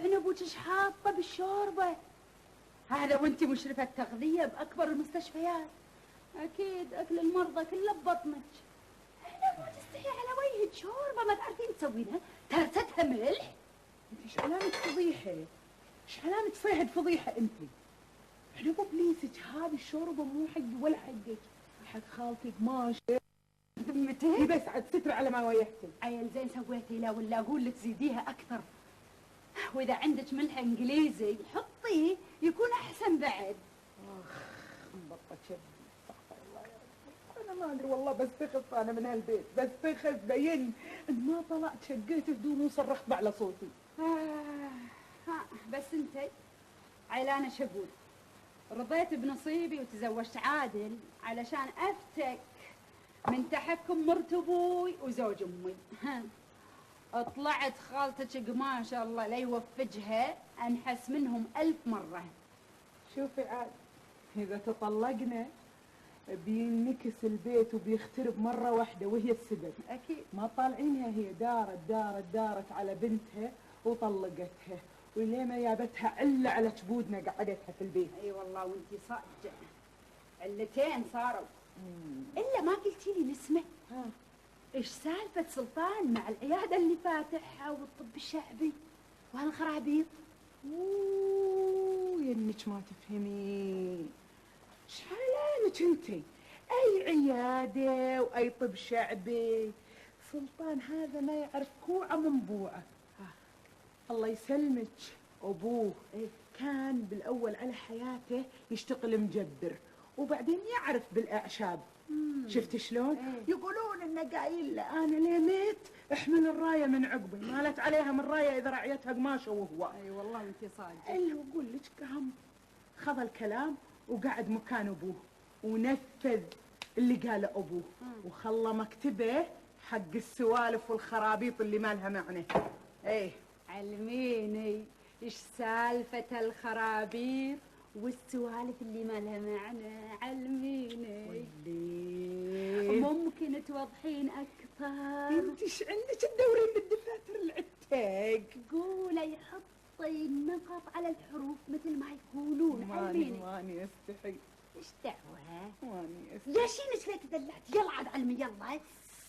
عنب وش حاطه بالشوربه؟ هذا وانت مشرفه تغذيه باكبر المستشفيات. اكيد اكل المرضى كله ببطنك. عنب وتستحي على وجهك شوربه ما تعرفين تسوينها، ترستها ملح. انت ايش علامه فضيحه؟ ايش علامه فهد فضيحه انت؟ عنب بليسك هذه الشوربه مو حقي ولا حقك، حق خالتك ماشي. ذمتك؟ بس عاد ستر على ما ويحتي. عيل زين سويتي، لا ولا اقول لك زيديها اكثر. واذا عندك ملح انجليزي حطيه يكون احسن بعد. اخ مبطه شد. استغفر الله يا رب. انا ما ادري والله بستخف انا من هالبيت، بستخف بين ان ما طلعت شقيت هدومي وصرخت بعلى صوتي. بس انتي عيلانه شقول، رضيت بنصيبي وتزوجت عادل علشان افتك من تحكم مرت ابوي وزوج امي. طلعت خالتك ما شاء الله لا يوفجها انحس منهم 1000 مرة. شوفي عاد اذا تطلقنا بينكس البيت وبيخترب مرة واحدة وهي السبب. اكيد ما طالعينها هي دارت على بنتها وطلقتها، وليه ما جابتها علة على جبودنا قعدتها في البيت. اي والله وانتي صادقة، علتين صاروا. الا ما قلتي لي الاسم. ايش سالفة سلطان مع العيادة اللي فاتحها والطب الشعبي وهالخرابيط؟ ينك ما تفهمي. ايش حالانك انتي؟ اي عيادة واي طب شعبي، سلطان هذا ما يعرف كوعة من بوعة. الله يسلمك. ابوه كان بالاول على حياته يشتغل مجبر، وبعدين يعرف بالاعشاب. شفت شلون؟ يقولون انه قايل انا ليميت احمل الرايه من عقبي، مالت عليها من رايه اذا رعيتها قماشه وهو. اي والله انت صادقه. اللي اقول لك قام خذ الكلام وقعد مكان ابوه ونفذ اللي قاله ابوه، وخلى مكتبه حق السوالف والخرابيط اللي ما لها معنى. ايه علميني ايش سالفه الخرابيط والسوالف اللي ما لها معنى، علميني. ممكن توضحين اكثر؟ انت ايش عندك تدورين بالدفاتر العتاق؟ قولي حطي النقط على الحروف مثل ما يقولون. علميني. ماني استحي. ايش دعوه؟ ماني استحي. يا شينك ليه تدلعتي؟ يلا عاد علمي يلا.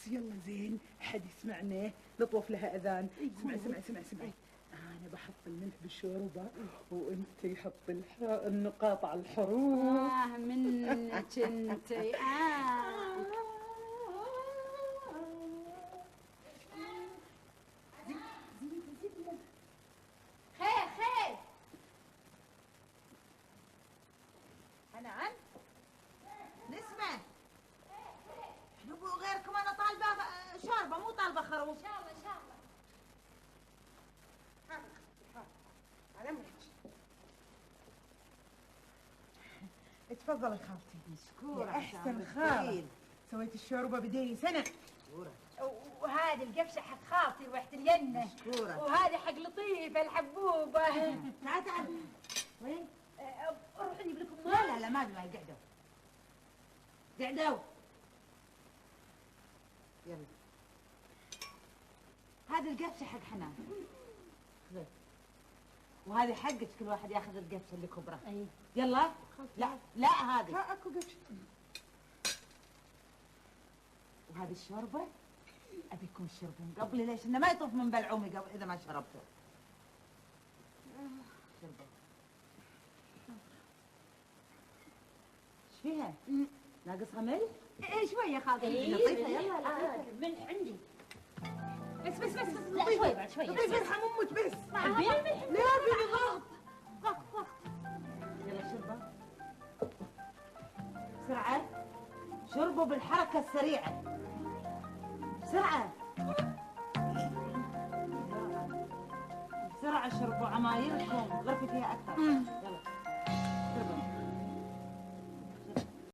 يلا زين حد يسمعنا لطوف لها اذان. اسمعي انا بحط الملح بالشوربه وانتي حطي النقاط على الحروف. منك انتي. خير حنان نسمع نبو غيركم. انا طالبه شوربه مو طالبه خروف. ان شاء الله على مهلك. اتفضلي خالتي. مشكورة احسن خالة، سويت الشوربه بدي سنه. مشكورة. وهذه القفشه حق خاطر وحت الينه. مشكورة. وهذه حق لطيفه الحبوبه. تعال وين؟ روح اجيب لكم ماء. لا ما قعدوا يلا. هذه القفشه حق حنان، وهذه حقك، كل واحد ياخذ القفشه اللي كبره. اي يلا. لا هذه. ها اكو قفشه. وهذه الشوربه ابيكم تشربون قبل. ليش؟ انه ما يطوف من بلعومي قبل اذا ما شربته. شربوا. ايش فيها؟ ناقصها ملح؟ ايه شويه خالتي. لطيفه. يلا ملح عندي. بس لا شوي بعد شوي. لطيفه ارحم امك بس. لا فيني ضغط. يلا شربوا بسرعه. شربوا بالحركه السريعه بسرعه. بسرعه شربوا عمايلكم. غرفي فيها اكثر.